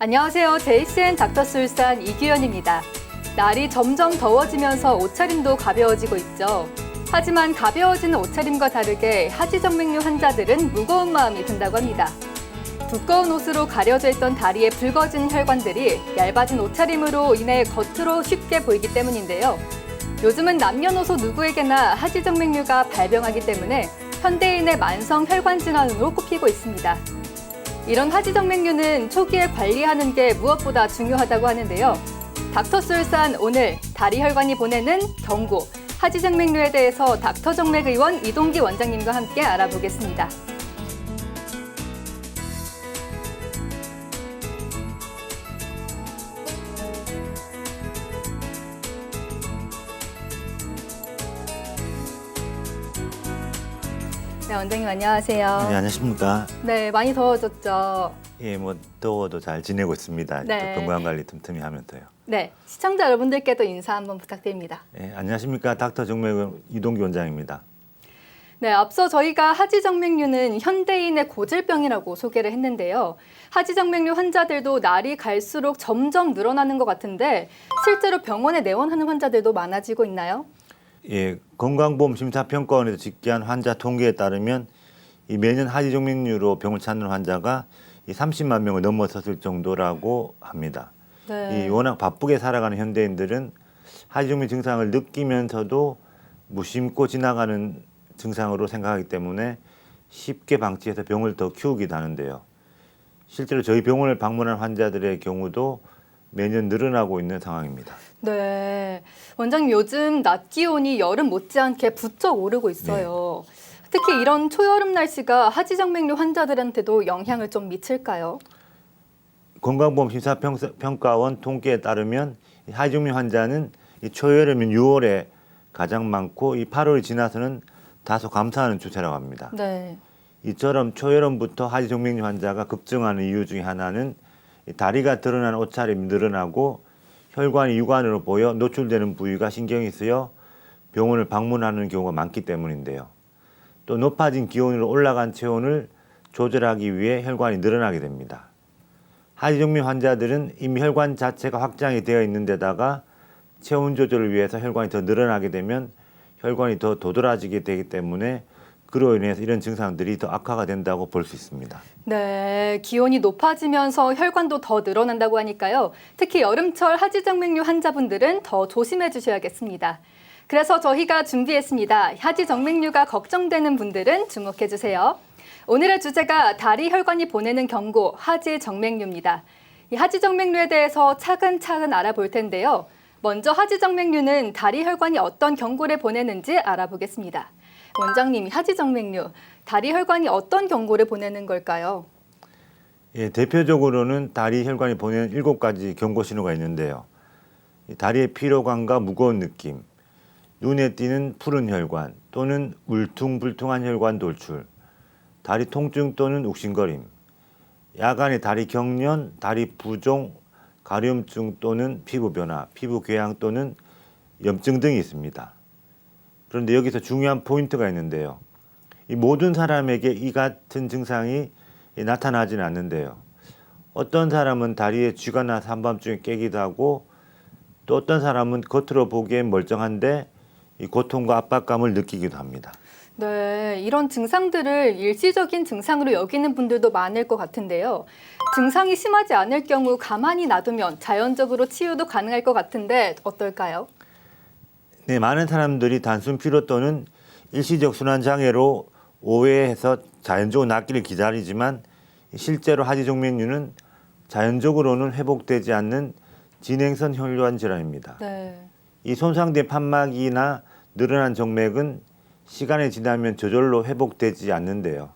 안녕하세요. JCN 닥터술산 이규현입니다. 날이 점점 더워지면서 옷차림도 가벼워지고 있죠. 하지만 가벼워지는 옷차림과 다르게 하지정맥류 환자들은 무거운 마음이 든다고 합니다. 두꺼운 옷으로 가려져 있던 다리에 붉어진 혈관들이 얇아진 옷차림으로 인해 겉으로 쉽게 보이기 때문인데요. 요즘은 남녀노소 누구에게나 하지정맥류가 발병하기 때문에 현대인의 만성 혈관 질환으로 꼽히고 있습니다. 이런 하지정맥류는 초기에 관리하는 게 무엇보다 중요하다고 하는데요. 닥터술산 오늘 다리 혈관이 보내는 경고, 하지정맥류에 대해서 닥터정맥의원 이동기 원장님과 함께 알아보겠습니다. 네, 원장님 안녕하세요. 네, 안녕하십니까. 네, 많이 더워졌죠. 예, 뭐 더워도 잘 지내고 있습니다. 네. 건강 관리 틈틈이 하면서요. 네, 시청자 여러분들께도 인사 한번 부탁드립니다. 예, 안녕하십니까. 닥터 정맥 이동기 원장입니다. 네, 앞서 저희가 하지정맥류는 현대인의 고질병이라고 소개를 했는데요. 하지정맥류 환자들도 날이 갈수록 점점 늘어나는 것 같은데 실제로 병원에 내원하는 환자들도 많아지고 있나요? 예, 건강보험심사평가원에서 집계한 환자 통계에 따르면 이 매년 하지정맥류로 병을 찾는 환자가 이 30만 명을 넘어섰을 정도라고 합니다. 네. 이 워낙 바쁘게 살아가는 현대인들은 하지정맥 증상을 느끼면서도 무심코 지나가는 증상으로 생각하기 때문에 쉽게 방치해서 병을 더 키우기도 하는데요. 실제로 저희 병원을 방문한 환자들의 경우도 매년 늘어나고 있는 상황입니다. 네, 원장님 요즘 낮 기온이 여름 못지않게 부쩍 오르고 있어요. 특히 이런 초여름 날씨가 하지정맥류 환자들한테도 영향을 좀 미칠까요? 건강보험심사평가원 통계에 따르면 하지정맥 환자는 이 초여름인 6월에 가장 많고 이 8월이 지나서는 다소 감소하는 추세라고 합니다. 네. 이처럼 초여름부터 하지정맥류 환자가 급증하는 이유 중에 하나는 이 다리가 드러나는 옷차림이 늘어나고 혈관이 육안으로 보여 노출되는 부위가 신경이 쓰여 병원을 방문하는 경우가 많기 때문인데요. 또 높아진 기온으로 올라간 체온을 조절하기 위해 혈관이 늘어나게 됩니다. 하지정맥 환자들은 이미 혈관 자체가 확장이 되어 있는 데다가 체온 조절을 위해서 혈관이 더 늘어나게 되면 혈관이 더 도드라지게 되기 때문에 그로 인해서 이런 증상들이 더 악화가 된다고 볼 수 있습니다. 네, 기온이 높아지면서 혈관도 더 늘어난다고 하니까요. 특히 여름철 하지정맥류 환자분들은 더 조심해 주셔야겠습니다. 그래서 저희가 준비했습니다. 하지정맥류가 걱정되는 분들은 주목해 주세요. 오늘의 주제가 다리 혈관이 보내는 경고, 하지정맥류입니다. 이 하지정맥류에 대해서 차근차근 알아볼 텐데요. 먼저 하지정맥류는 다리 혈관이 어떤 경고를 보내는지 알아보겠습니다. 원장님, 하지정맥류, 다리 혈관이 어떤 경고를 보내는 걸까요? 예, 대표적으로는 다리 혈관이 보내는 7가지 경고 신호가 있는데요. 다리의 피로감과 무거운 느낌, 눈에 띄는 푸른 혈관 또는 울퉁불퉁한 혈관 돌출, 다리 통증 또는 욱신거림, 야간의 다리 경련, 다리 부종, 가려움증 또는 피부 변화, 피부 궤양 또는 염증 등이 있습니다. 그런데 여기서 중요한 포인트가 있는데요. 이 모든 사람에게 이 같은 증상이 나타나지는 않는데요. 어떤 사람은 다리에 쥐가 나서 한밤중에 깨기도 하고 또 어떤 사람은 겉으로 보기엔 멀쩡한데 이 고통과 압박감을 느끼기도 합니다. 네, 이런 증상들을 일시적인 증상으로 여기는 분들도 많을 것 같은데요. 증상이 심하지 않을 경우 가만히 놔두면 자연적으로 치유도 가능할 것 같은데 어떨까요? 네, 많은 사람들이 단순 피로 또는 일시적 순환장애로 오해해서 자연적으로 낫기를 기다리지만 실제로 하지정맥류는 자연적으로는 회복되지 않는 진행성 혈관 질환입니다. 네. 이 손상된 판막이나 늘어난 정맥은 시간이 지나면 저절로 회복되지 않는데요.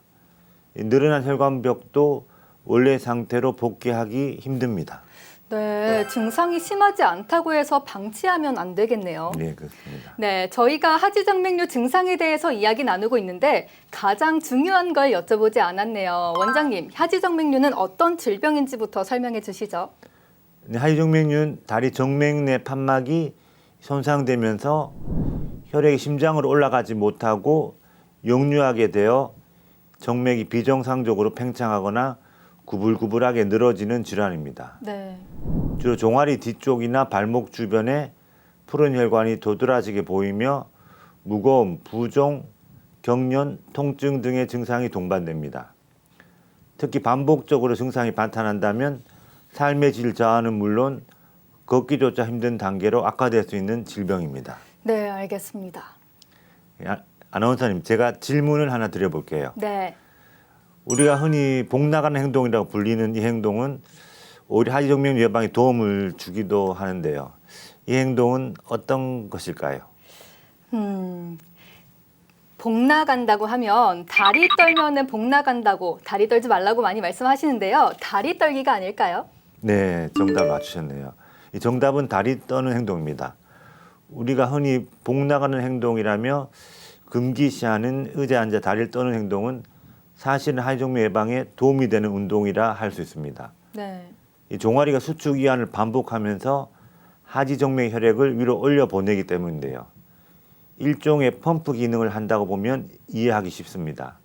이 늘어난 혈관벽도 원래 상태로 복귀하기 힘듭니다. 네, 증상이 심하지 않다고 해서 방치하면 안 되겠네요. 네, 그렇습니다. 네, 저희가 하지정맥류 증상에 대해서 이야기 나누고 있는데 가장 중요한 걸 여쭤보지 않았네요. 원장님, 하지정맥류는 어떤 질병인지부터 설명해 주시죠. 네, 하지정맥류는 다리 정맥 내 판막이 손상되면서 혈액이 심장으로 올라가지 못하고 역류하게 되어 정맥이 비정상적으로 팽창하거나 구불구불하게 늘어지는 질환입니다. 네. 주로 종아리 뒤쪽이나 발목 주변에 푸른 혈관이 도드라지게 보이며 무거움, 부종, 경련, 통증 등의 증상이 동반됩니다. 특히 반복적으로 증상이 나타난다면 삶의 질 저하는 물론 걷기조차 힘든 단계로 악화될 수 있는 질병입니다. 네, 알겠습니다. 아나운서님, 제가 질문을 하나 드려볼게요. 네. 우리가 흔히 복 나가는 행동이라고 불리는 이 행동은 오히려 하지정맥류 예방에 도움을 주기도 하는데요. 이 행동은 어떤 것일까요? 복 나간다고 하면 다리 떨면은 복 나간다고 다리 떨지 말라고 많이 말씀하시는데요. 다리 떨기가 아닐까요? 네, 정답 맞추셨네요. 이 정답은 다리 떠는 행동입니다. 우리가 흔히 복 나가는 행동이라며 금기시하는 의자에 앉아 다리를 떠는 행동은 사실은 하지정맥 예방에 도움이 되는 운동이라 할 수 있습니다. 네. 이 종아리가 수축 이완을 반복하면서 하지정맥 혈액을 위로 올려 보내기 때문인데요. 일종의 펌프 기능을 한다고 보면 이해하기 쉽습니다.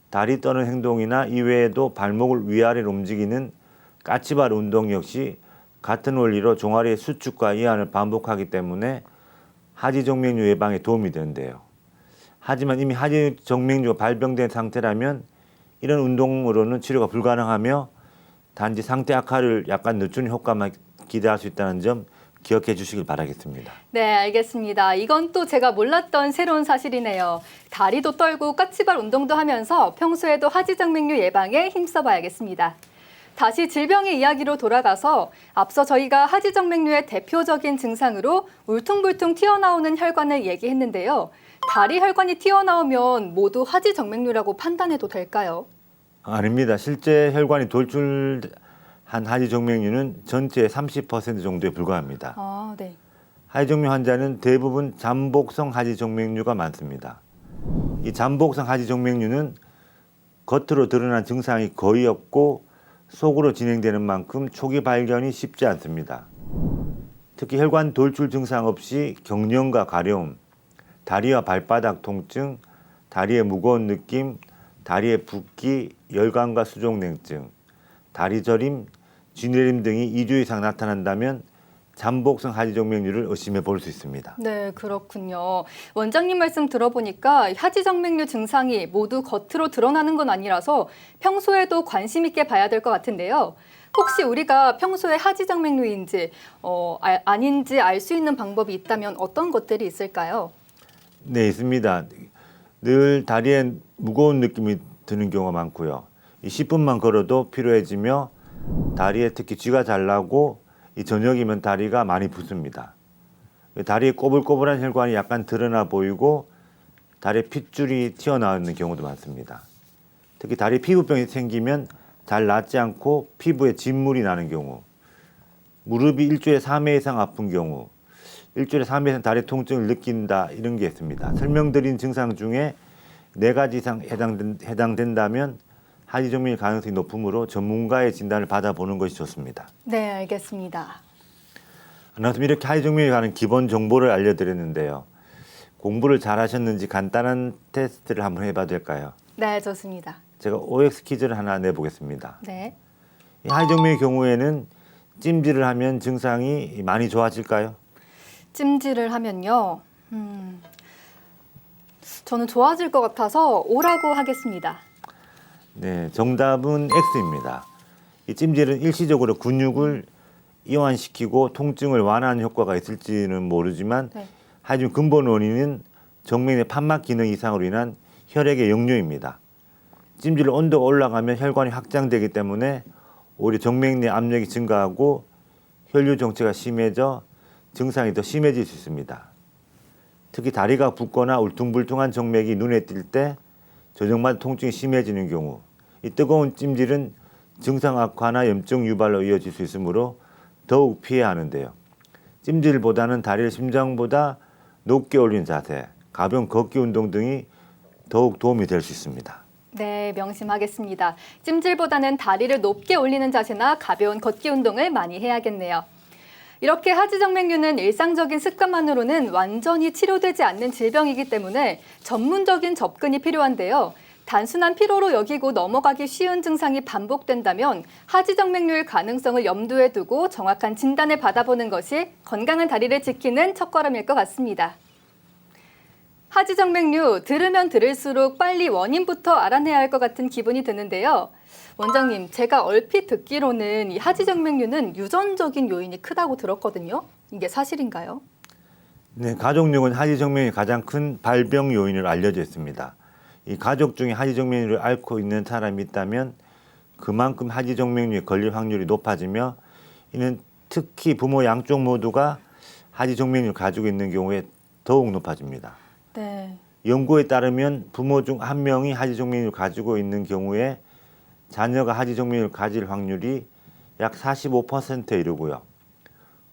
다리 떠는 행동이나 이외에도 발목을 위아래로 움직이는 까치발 운동 역시 같은 원리로 종아리의 수축과 이완을 반복하기 때문에 하지정맥류 예방에 도움이 되는데요. 하지만 이미 하지정맥류가 발병된 상태라면 이런 운동으로는 치료가 불가능하며 단지 상태 악화를 약간 늦추는 효과만 기대할 수 있다는 점 기억해 주시길 바라겠습니다. 네, 알겠습니다. 이건 또 제가 몰랐던 새로운 사실이네요. 다리도 떨고 까치발 운동도 하면서 평소에도 하지정맥류 예방에 힘써봐야겠습니다. 다시 질병의 이야기로 돌아가서 앞서 저희가 하지정맥류의 대표적인 증상으로 울퉁불퉁 튀어나오는 혈관을 얘기했는데요. 다리 혈관이 튀어나오면 모두 하지정맥류라고 판단해도 될까요? 아닙니다. 실제 혈관이 돌출한 하지정맥류는 전체의 30% 정도에 불과합니다. 아, 네. 하지정맥류 환자는 대부분 잠복성 하지정맥류가 많습니다. 이 잠복성 하지정맥류는 겉으로 드러난 증상이 거의 없고 속으로 진행되는 만큼 초기 발견이 쉽지 않습니다. 특히 혈관 돌출 증상 없이 경련과 가려움, 다리와 발바닥 통증, 다리의 무거운 느낌, 다리의 붓기, 열감과 수족냉증, 다리 저림, 쥐내림 등이 2주 이상 나타난다면 잠복성 하지정맥류를 의심해 볼 수 있습니다. 네, 그렇군요. 원장님 말씀 들어보니까 하지정맥류 증상이 모두 겉으로 드러나는 건 아니라서 평소에도 관심 있게 봐야 될 것 같은데요. 혹시 우리가 평소에 하지정맥류인지 아닌지 알 수 있는 방법이 있다면 어떤 것들이 있을까요? 네, 있습니다. 늘 다리에 무거운 느낌이 드는 경우가 많고요. 10분만 걸어도 피로해지며 다리에 특히 쥐가 잘 나고 이 저녁이면 다리가 많이 붓습니다. 다리에 꼬불꼬불한 혈관이 약간 드러나 보이고 다리에 핏줄이 튀어나오는 경우도 많습니다. 특히 다리 피부병이 생기면 잘 낫지 않고 피부에 진물이 나는 경우, 무릎이 일주일에 3회 이상 아픈 경우, 일주일에 3회 이상 다리 통증을 느낀다 이런 게 있습니다. 설명드린 증상 중에 4가지 이상 해당된다면 하지정맥류 가능성이 높으므로 전문가의 진단을 받아보는 것이 좋습니다. 네, 알겠습니다. 아나운서님, 이렇게 하지정맥류에 관한 기본 정보를 알려드렸는데요. 공부를 잘 하셨는지 간단한 테스트를 한번 해봐도 될까요? 네, 좋습니다. 제가 OX 퀴즈를 하나 내보겠습니다. 네. 이 하지정맥류의 경우에는 찜질을 하면 증상이 많이 좋아질까요? 찜질을 하면요. 저는 좋아질 것 같아서 O라고 하겠습니다. 네, 정답은 X입니다. 이 찜질은 일시적으로 근육을 이완시키고 통증을 완화하는 효과가 있을지는 모르지만 네. 하지만 근본 원인은 정맥 내 판막 기능 이상으로 인한 혈액의 역류입니다. 찜질 온도가 올라가면 혈관이 확장되기 때문에 오히려 정맥 내 압력이 증가하고 혈류 정체가 심해져 증상이 더 심해질 수 있습니다. 특히 다리가 붓거나 울퉁불퉁한 정맥이 눈에 띌 때 저녁마다 통증이 심해지는 경우, 이 뜨거운 찜질은 증상 악화나 염증 유발로 이어질 수 있으므로 더욱 피해야 하는데요. 찜질보다는 다리를 심장보다 높게 올린 자세, 가벼운 걷기 운동 등이 더욱 도움이 될 수 있습니다. 네, 명심하겠습니다. 찜질보다는 다리를 높게 올리는 자세나 가벼운 걷기 운동을 많이 해야겠네요. 이렇게 하지정맥류는 일상적인 습관만으로는 완전히 치료되지 않는 질병이기 때문에 전문적인 접근이 필요한데요. 단순한 피로로 여기고 넘어가기 쉬운 증상이 반복된다면 하지정맥류의 가능성을 염두에 두고 정확한 진단을 받아보는 것이 건강한 다리를 지키는 첫걸음일 것 같습니다. 하지정맥류, 들으면 들을수록 빨리 원인부터 알아내야 할 것 같은 기분이 드는데요. 원장님, 제가 얼핏 듣기로는 이 하지정맥류는 유전적인 요인이 크다고 들었거든요. 이게 사실인가요? 네, 가족력은 하지정맥이 가장 큰 발병 요인으로 알려져 있습니다. 이 가족 중에 하지정맥류를 앓고 있는 사람이 있다면 그만큼 하지정맥류에 걸릴 확률이 높아지며 이는 특히 부모 양쪽 모두가 하지정맥류를 가지고 있는 경우에 더욱 높아집니다. 네. 연구에 따르면 부모 중 한 명이 하지정맥류를 가지고 있는 경우에 자녀가 하지정맥류를 가질 확률이 약 45%에 이르고요.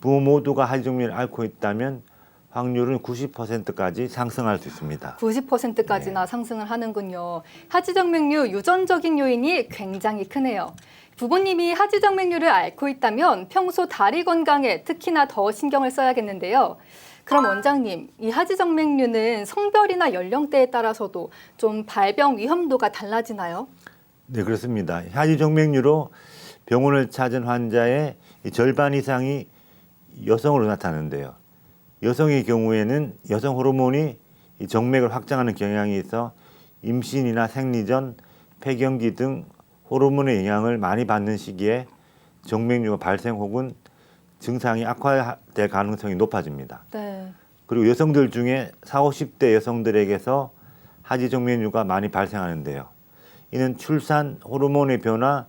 부모 모두가 하지정맥류를 앓고 있다면 확률은 90%까지 상승할 수 있습니다. 90%까지나 상승을 하는군요. 하지정맥류 유전적인 요인이 굉장히 크네요. 부모님이 하지정맥류를 앓고 있다면 평소 다리 건강에 특히나 더 신경을 써야겠는데요. 그럼 원장님, 이 하지정맥류는 성별이나 연령대에 따라서도 좀 발병 위험도가 달라지나요? 네, 그렇습니다. 하지정맥류로 병원을 찾은 환자의 절반 이상이 여성으로 나타나는데요. 여성의 경우에는 여성 호르몬이 이 정맥을 확장하는 경향이 있어 임신이나 생리 전 폐경기 등 호르몬의 영향을 많이 받는 시기에 정맥류가 발생 혹은 증상이 악화될 가능성이 높아집니다. 네. 그리고 여성들 중에 40, 50대 여성들에게서 하지정맥류가 많이 발생하는데요. 이는 출산, 호르몬의 변화,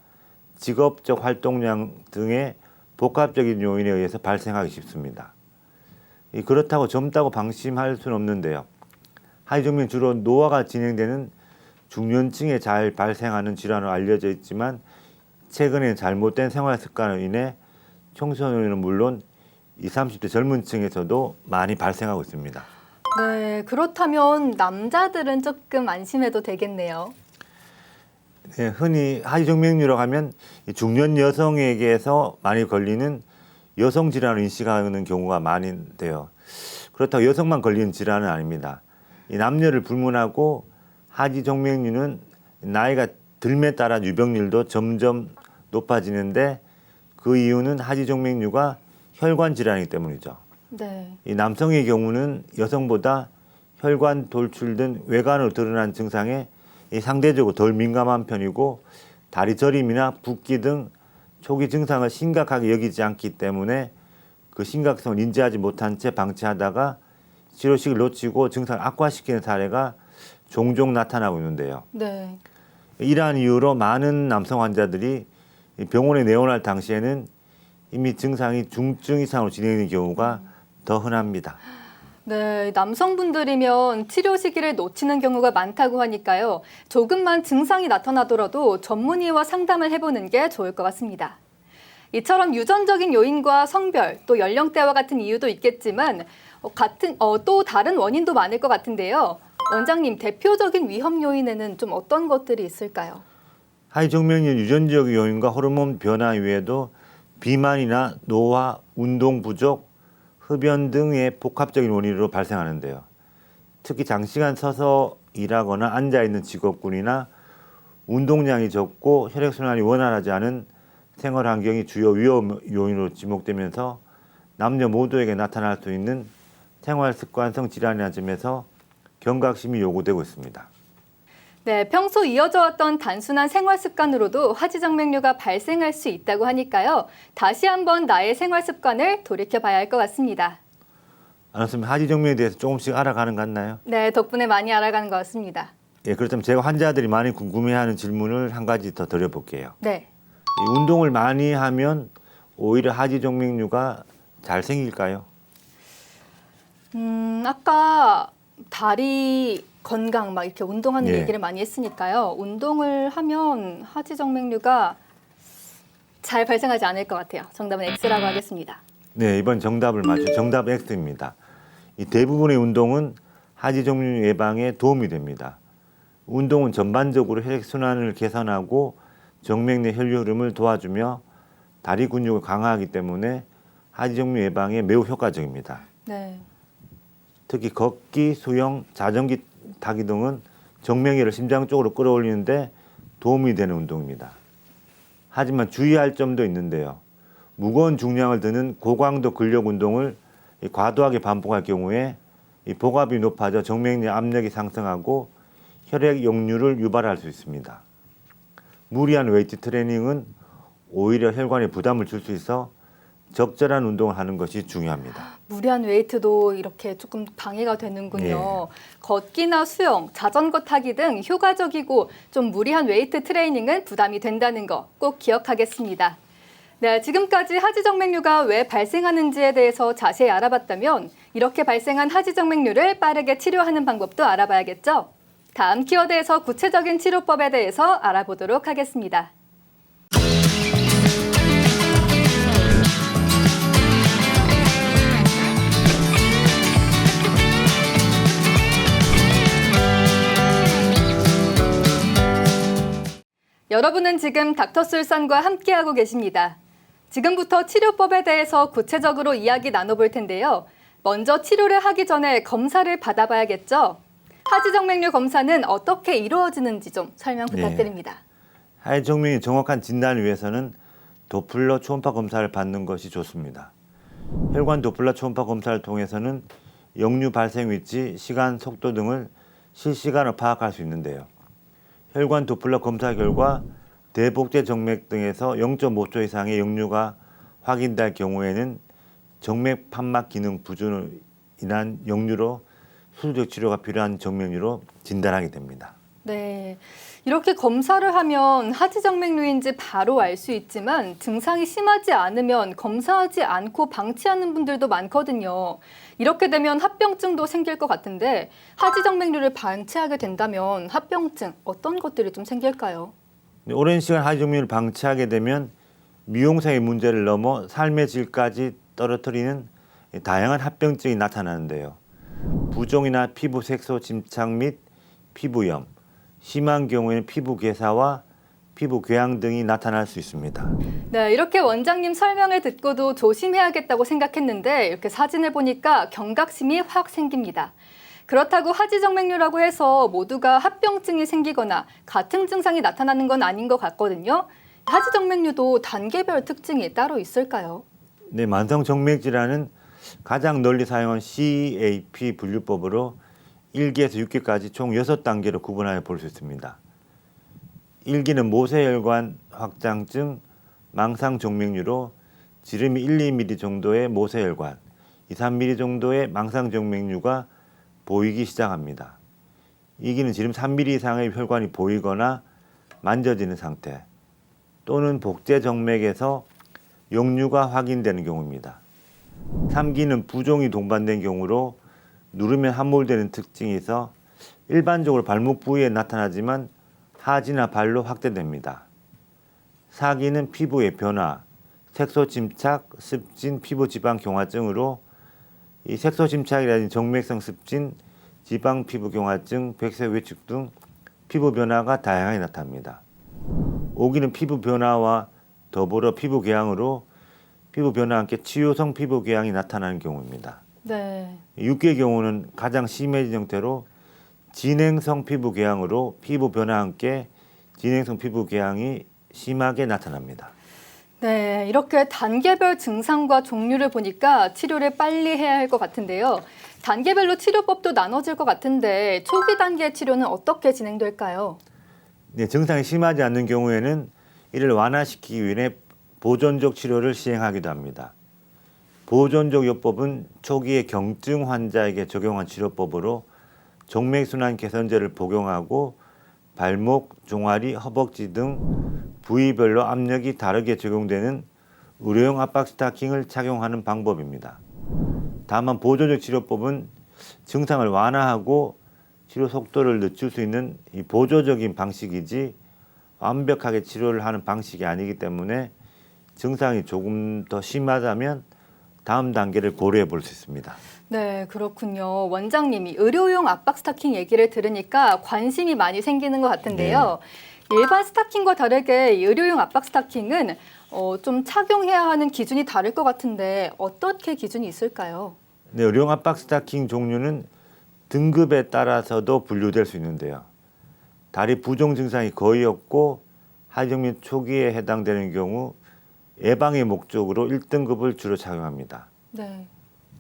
직업적 활동량 등의 복합적인 요인에 의해서 발생하기 쉽습니다. 그렇다고 젊다고 방심할 수는 없는데요. 하지정맥은 주로 노화가 진행되는 중년층에 잘 발생하는 질환으로 알려져 있지만 최근에 잘못된 생활 습관으로 인해 청소년은 물론 20, 30대 젊은 층에서도 많이 발생하고 있습니다. 네, 그렇다면 남자들은 조금 안심해도 되겠네요. 네, 흔히 하지정맥류라고 하면 중년 여성에게서 많이 걸리는 여성 질환을 인식하는 경우가 많은데요. 그렇다고 여성만 걸리는 질환은 아닙니다. 이 남녀를 불문하고 하지정맥류는 나이가 들에 따라 유병률도 점점 높아지는데 그 이유는 하지정맥류가 혈관 질환이기 때문이죠. 네. 이 남성의 경우는 여성보다 혈관 돌출 등 외관으로 드러난 증상에 상대적으로 덜 민감한 편이고 다리 저림이나 붓기 등 초기 증상을 심각하게 여기지 않기 때문에 그 심각성을 인지하지 못한 채 방치하다가 치료식을 놓치고 증상을 악화시키는 사례가 종종 나타나고 있는데요. 네. 이러한 이유로 많은 남성 환자들이 병원에 내원할 당시에는 이미 증상이 중증 이상으로 진행되는 경우가 더 흔합니다. 네, 남성분들이면 치료 시기를 놓치는 경우가 많다고 하니까요. 조금만 증상이 나타나더라도 전문의와 상담을 해보는 게 좋을 것 같습니다. 이처럼 유전적인 요인과 성별, 또 연령대와 같은 이유도 있겠지만 또 다른 원인도 많을 것 같은데요. 원장님, 대표적인 위험 요인에는 좀 어떤 것들이 있을까요? 하지정맥류 유전적 요인과 호르몬 변화 외에도 비만이나 노화, 운동 부족, 흡연 등의 복합적인 원인으로 발생하는데요. 특히 장시간 서서 일하거나 앉아있는 직업군이나 운동량이 적고 혈액순환이 원활하지 않은 생활 환경이 주요 위험 요인으로 지목되면서 남녀 모두에게 나타날 수 있는 생활 습관성 질환이라는 점에서 경각심이 요구되고 있습니다. 네, 평소 이어져 왔던 단순한 생활 습관으로도 하지정맥류가 발생할 수 있다고 하니까요. 다시 한번 나의 생활 습관을 돌이켜봐야 할 것 같습니다. 안았으면 하지정맥에 대해서 조금씩 알아가는 것 같나요? 네, 덕분에 많이 알아가는 것 같습니다. 예, 그렇다면 제가 환자들이 많이 궁금해하는 질문을 한 가지 더 드려볼게요. 네. 이 운동을 많이 하면 오히려 하지정맥류가 잘 생길까요? 아까 다리 건강 막 이렇게 운동하는 예. 얘기를 많이 했으니까요. 운동을 하면 하지정맥류가 잘 발생하지 않을 것 같아요. 정답은 X라고 하겠습니다. 네, 이번 정답을 정답 X입니다. 이 대부분의 운동은 하지정맥류 예방에 도움이 됩니다. 운동은 전반적으로 혈액순환을 개선하고 정맥 내 혈류 흐름을 도와주며 다리 근육을 강화하기 때문에 하지정맥류 예방에 매우 효과적입니다. 네. 특히 걷기, 수영, 자전거 타기 등은 정맥류를 심장 쪽으로 끌어올리는데 도움이 되는 운동입니다. 하지만 주의할 점도 있는데요. 무거운 중량을 드는 고강도 근력 운동을 과도하게 반복할 경우에 이 복압이 높아져 정맥류 압력이 상승하고 혈액 역류를 유발할 수 있습니다. 무리한 웨이트 트레이닝은 오히려 혈관에 부담을 줄 수 있어 적절한 운동을 하는 것이 중요합니다. 무리한 웨이트도 이렇게 조금 방해가 되는군요. 걷기나 수영, 자전거 타기 등 효과적이고 좀 무리한 웨이트 트레이닝은 부담이 된다는 거 꼭 기억하겠습니다. 네, 지금까지 하지정맥류가 왜 발생하는지에 대해서 자세히 알아봤다면 이렇게 발생한 하지정맥류를 빠르게 치료하는 방법도 알아봐야겠죠? 다음 키워드에서 구체적인 치료법에 대해서 알아보도록 하겠습니다. 여러분은 지금 닥터술산과 함께하고 계십니다. 지금부터 치료법에 대해서 구체적으로 이야기 나눠볼 텐데요. 먼저 치료를 하기 전에 검사를 받아봐야겠죠? 하지정맥류 검사는 어떻게 이루어지는지 좀 설명 부탁드립니다. 하지정맥류 정확한 진단을 위해서는 도플러 초음파 검사를 받는 것이 좋습니다. 혈관 도플러 초음파 검사를 통해서는 역류 발생 위치, 시간, 속도 등을 실시간으로 파악할 수 있는데요. 혈관 도플러 검사 결과 대복제 정맥 등에서 0.5초 이상의 역류가 확인될 경우에는 정맥 판막 기능 부진으로 인한 역류로 수술적 치료가 필요한 정맥류로 진단하게 됩니다. 네, 이렇게 검사를 하면 하지정맥류인지 바로 알 수 있지만 증상이 심하지 않으면 검사하지 않고 방치하는 분들도 많거든요. 이렇게 되면 합병증도 생길 것 같은데 하지정맥류를 방치하게 된다면 합병증 어떤 것들이 좀 생길까요? 오랜 시간 하지정맥류를 방치하게 되면 미용상의 문제를 넘어 삶의 질까지 떨어뜨리는 다양한 합병증이 나타나는데요. 부종이나 피부 색소 침착 및 피부염, 심한 경우에는 피부 괴사와 피부 궤양 등이 나타날 수 있습니다. 네, 이렇게 원장님 설명을 듣고도 조심해야겠다고 생각했는데 이렇게 사진을 보니까 경각심이 확 생깁니다. 그렇다고 하지정맥류라고 해서 모두가 합병증이 생기거나 같은 증상이 나타나는 건 아닌 것 같거든요. 하지정맥류도 단계별 특징이 따로 있을까요? 네, 만성정맥질환은 가장 널리 사용한 CAP 분류법으로 1기에서 6기까지 총 6단계로 구분하여 볼 수 있습니다. 1기는 모세혈관 확장증, 망상정맥류로 지름이 1, 2mm 정도의 모세혈관, 2, 3mm 정도의 망상정맥류가 보이기 시작합니다. 2기는 지름 3mm 이상의 혈관이 보이거나 만져지는 상태 또는 복제정맥에서 역류가 확인되는 경우입니다. 3기는 부종이 동반된 경우로 누르면 함몰되는 특징이 있어 일반적으로 발목 부위에 나타나지만 하지나 발로 확대됩니다. 4기는 피부의 변화, 색소 침착, 습진, 피부 지방 경화증으로 이 색소 침착이라든지 정맥성 습진, 지방 피부 경화증, 백색 외축 등 피부 변화가 다양하게 나타납니다. 5기는 피부 변화와 더불어 피부 궤양으로 피부 변화와 함께 치유성 피부 궤양이 나타나는 경우입니다. 네. 6기의 경우는 가장 심해진 형태로 진행성 피부 궤양으로 피부 변화와 함께 진행성 피부 궤양이 심하게 나타납니다. 네, 이렇게 단계별 증상과 종류를 보니까 치료를 빨리 해야 할 것 같은데요. 단계별로 치료법도 나눠질 것 같은데 초기 단계 치료는 어떻게 진행될까요? 네, 증상이 심하지 않는 경우에는 이를 완화시키기 위해 보존적 치료를 시행하기도 합니다. 보존적 요법은 초기에 경증 환자에게 적용한 치료법으로 정맥순환 개선제를 복용하고 발목, 종아리, 허벅지 등 부위별로 압력이 다르게 적용되는 의료용 압박 스타킹을 착용하는 방법입니다. 다만 보존적 치료법은 증상을 완화하고 치료 속도를 늦출 수 있는 이 보조적인 방식이지 완벽하게 치료를 하는 방식이 아니기 때문에 증상이 조금 더 심하다면 다음 단계를 고려해 볼 수 있습니다. 네, 그렇군요. 원장님이 의료용 압박 스타킹 얘기를 들으니까 관심이 많이 생기는 것 같은데요. 일반 스타킹과 다르게 이 의료용 압박 스타킹은 좀 착용해야 하는 기준이 다를 것 같은데 어떻게 기준이 있을까요? 네, 의료용 압박 스타킹 종류는 등급에 따라서도 분류될 수 있는데요. 다리 부종 증상이 거의 없고 하지정맥류 초기에 해당되는 경우 예방의 목적으로 1등급을 주로 착용합니다. 네.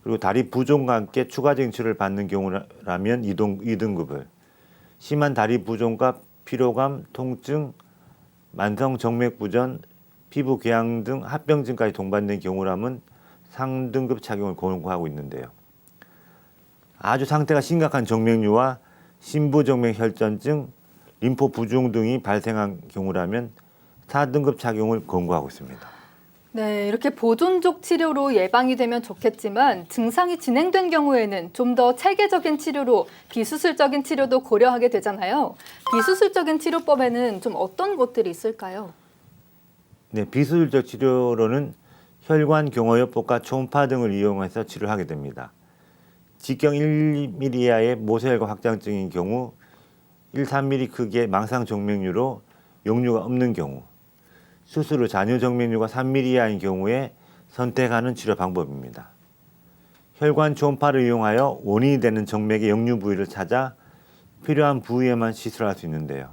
그리고 다리 부종과 함께 추가적인 치료를 받는 경우라면 2등급을, 심한 다리 부종과 피로감, 통증, 만성 정맥부전, 피부 궤양 등 합병증까지 동반된 경우라면 상등급 착용을 권고하고 있는데요. 아주 상태가 심각한 정맥류와 심부정맥 혈전증, 림프 부종 등이 발생한 경우라면 4등급 착용을 권고하고 있습니다. 네, 이렇게 보존적 치료로 예방이 되면 좋겠지만 증상이 진행된 경우에는 좀 더 체계적인 치료로 비수술적인 치료도 고려하게 되잖아요. 비수술적인 치료법에는 좀 어떤 것들이 있을까요? 네, 비수술적 치료로는 혈관 경화요법과 초음파 등을 이용해서 치료하게 됩니다. 직경 1mm 이하의 모세혈관 확장증인 경우 1, 3mm 크기의 망상 정맥류로 역류가 없는 경우, 수술 후 잔여 정맥류가 3mm 이하인 경우에 선택하는 치료 방법입니다. 혈관 초음파를 이용하여 원인이 되는 정맥의 역류 부위를 찾아 필요한 부위에만 시술할 수 있는데요.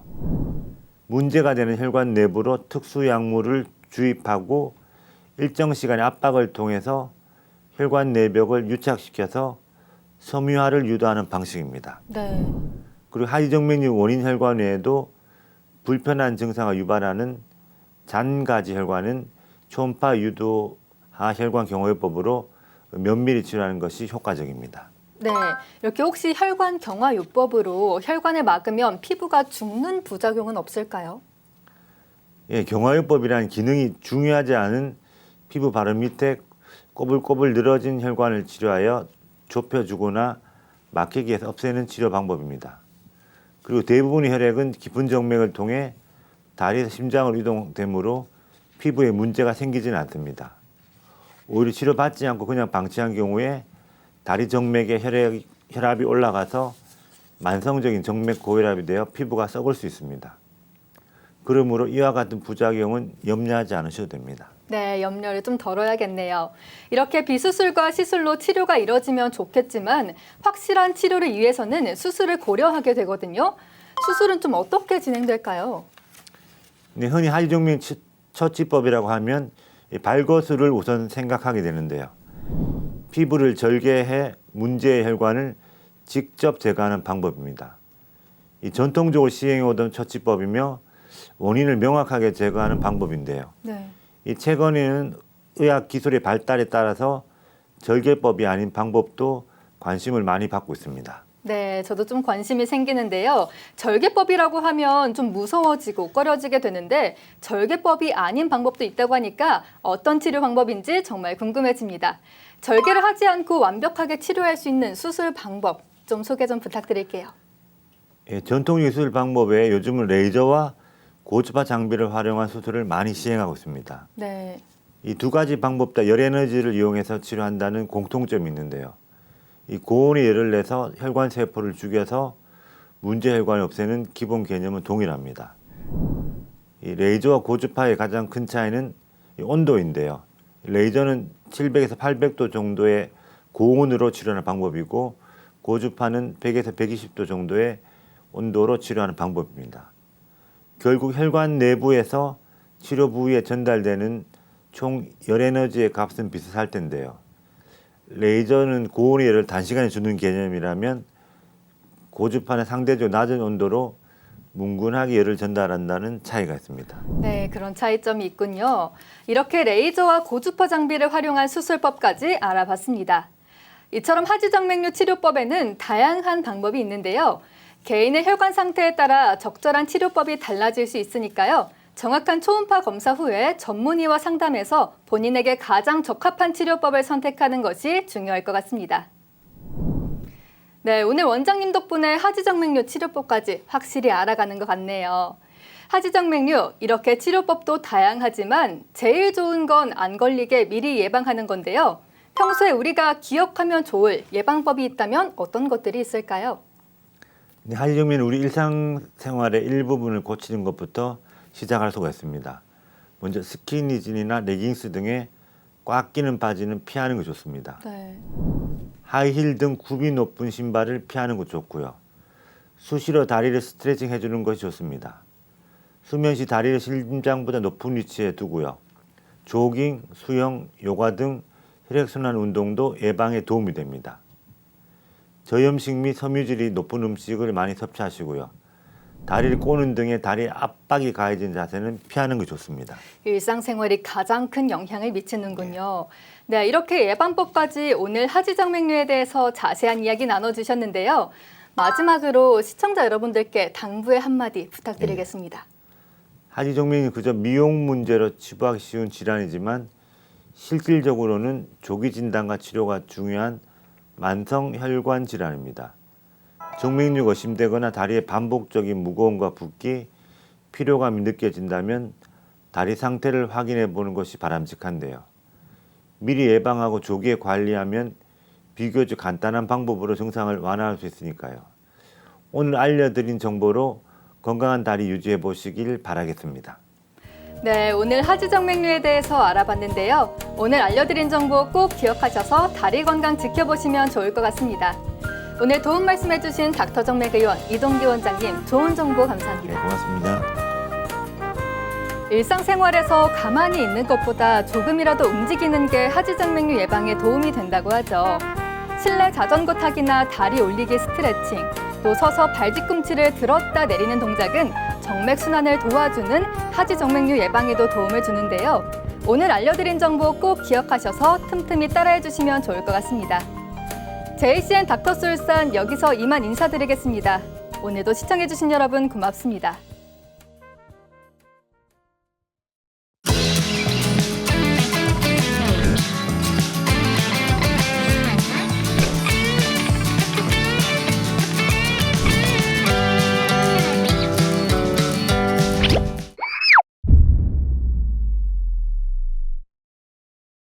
문제가 되는 혈관 내부로 특수 약물을 주입하고 일정 시간의 압박을 통해서 혈관 내벽을 유착시켜서 섬유화를 유도하는 방식입니다. 네. 그리고 하지정맥류 원인 혈관 외에도 불편한 증상을 유발하는 잔가지 혈관은 초음파 유도하 혈관 경화요법으로 면밀히 치료하는 것이 효과적입니다. 네, 이렇게 혹시 혈관 경화요법으로 혈관을 막으면 피부가 죽는 부작용은 없을까요? 예, 경화요법이란 기능이 중요하지 않은 피부 바로 밑에 꼬불꼬불 늘어진 혈관을 치료하여 좁혀주거나 막히게 해서 없애는 치료 방법입니다. 그리고 대부분의 혈액은 깊은 정맥을 통해 다리에서 심장으로 이동되므로 피부에 문제가 생기지는 않습니다. 오히려 치료받지 않고 그냥 방치한 경우에 다리 정맥에 혈압이 올라가서 만성적인 정맥 고혈압이 되어 피부가 썩을 수 있습니다. 그러므로 이와 같은 부작용은 염려하지 않으셔도 됩니다. 네, 염려를 좀 덜어야겠네요. 이렇게 비수술과 시술로 치료가 이뤄지면 좋겠지만 확실한 치료를 위해서는 수술을 고려하게 되거든요. 수술은 좀 어떻게 진행될까요? 네, 흔히 하지정맥 처치법이라고 하면 발거술을 우선 생각하게 되는데요. 피부를 절개해 문제의 혈관을 직접 제거하는 방법입니다. 이 전통적으로 시행해오던 처치법이며 원인을 명확하게 제거하는 방법인데요. 네. 이 최근에는 의학 기술의 발달에 따라서 절개법이 아닌 방법도 관심을 많이 받고 있습니다. 네, 저도 좀 관심이 생기는데요. 절개법이라고 하면 좀 무서워지고 꺼려지게 되는데 절개법이 아닌 방법도 있다고 하니까 어떤 치료 방법인지 정말 궁금해집니다. 절개를 하지 않고 완벽하게 치료할 수 있는 수술 방법 좀 소개 좀 부탁드릴게요. 예, 전통 예술 방법에 요즘은 레이저와 고주파 장비를 활용한 수술을 많이 시행하고 있습니다. 네. 이 두 가지 방법 다 열 에너지를 이용해서 치료한다는 공통점이 있는데요. 이 고온의 열을 내서 혈관 세포를 죽여서 문제 혈관을 없애는 기본 개념은 동일합니다. 이 레이저와 고주파의 가장 큰 차이는 이 온도인데요. 레이저는 700에서 800도 정도의 고온으로 치료하는 방법이고 고주파는 100에서 120도 정도의 온도로 치료하는 방법입니다. 결국 혈관 내부에서 치료 부위에 전달되는 총 열 에너지의 값은 비슷할 텐데요. 레이저는 고온의 열을 단시간에 주는 개념이라면 고주파는 상대적으로 낮은 온도로 뭉근하게 열을 전달한다는 차이가 있습니다. 네, 그런 차이점이 있군요. 이렇게 레이저와 고주파 장비를 활용한 수술법까지 알아봤습니다. 이처럼 하지정맥류 치료법에는 다양한 방법이 있는데요. 개인의 혈관 상태에 따라 적절한 치료법이 달라질 수 있으니까요. 정확한 초음파 검사 후에 전문의와 상담해서 본인에게 가장 적합한 치료법을 선택하는 것이 중요할 것 같습니다. 네, 오늘 원장님 덕분에 하지정맥류 치료법까지 확실히 알아가는 것 같네요. 하지정맥류, 이렇게 치료법도 다양하지만 제일 좋은 건 안 걸리게 미리 예방하는 건데요. 평소에 우리가 기억하면 좋을 예방법이 있다면 어떤 것들이 있을까요? 네, 하지정맥은 우리 일상생활의 일부분을 고치는 것부터 시작할 수가 있습니다. 먼저 스키니진이나 레깅스 등의 꽉 끼는 바지는 피하는 게 좋습니다. 네. 하이힐 등 굽이 높은 신발을 피하는 것 좋고요. 수시로 다리를 스트레칭 해주는 것이 좋습니다. 수면 시 다리를 심장보다 높은 위치에 두고요. 조깅, 수영, 요가 등 혈액순환 운동도 예방에 도움이 됩니다. 저염식 및 섬유질이 높은 음식을 많이 섭취하시고요. 다리를 꼬는 등의 다리에 압박이 가해진 자세는 피하는 것이 좋습니다. 일상생활이 가장 큰 영향을 미치는군요. 네, 이렇게 예방법까지 오늘 하지정맥류에 대해서 자세한 이야기 나눠주셨는데요. 마지막으로 시청자 여러분들께 당부의 한마디 부탁드리겠습니다. 하지정맥은 그저 미용 문제로 치부하기 쉬운 질환이지만 실질적으로는 조기 진단과 치료가 중요한 만성 혈관 질환입니다. 정맥류가 의심되거나 다리에 반복적인 무거움과 붓기, 피로감이 느껴진다면 다리 상태를 확인해 보는 것이 바람직한데요. 미리 예방하고 조기에 관리하면 비교적 간단한 방법으로 증상을 완화할 수 있으니까요. 오늘 알려드린 정보로 건강한 다리 유지해 보시길 바라겠습니다. 네, 오늘 하지정맥류에 대해서 알아봤는데요. 오늘 알려드린 정보 꼭 기억하셔서 다리 건강 지켜보시면 좋을 것 같습니다. 오늘 도움 말씀해주신 닥터정맥 의원 이동기 원장님 좋은 정보 감사합니다. 네, 고맙습니다. 일상생활에서 가만히 있는 것보다 조금이라도 움직이는 게 하지정맥류 예방에 도움이 된다고 하죠. 실내 자전거 타기나 다리 올리기 스트레칭, 또 서서 발 뒤꿈치를 들었다 내리는 동작은 정맥순환을 도와주는 하지정맥류 예방에도 도움을 주는데요. 오늘 알려드린 정보 꼭 기억하셔서 틈틈이 따라해 주시면 좋을 것 같습니다. JCN 닥터솔산 여기서 이만 인사드리겠습니다. 오늘도 시청해주신 여러분 고맙습니다.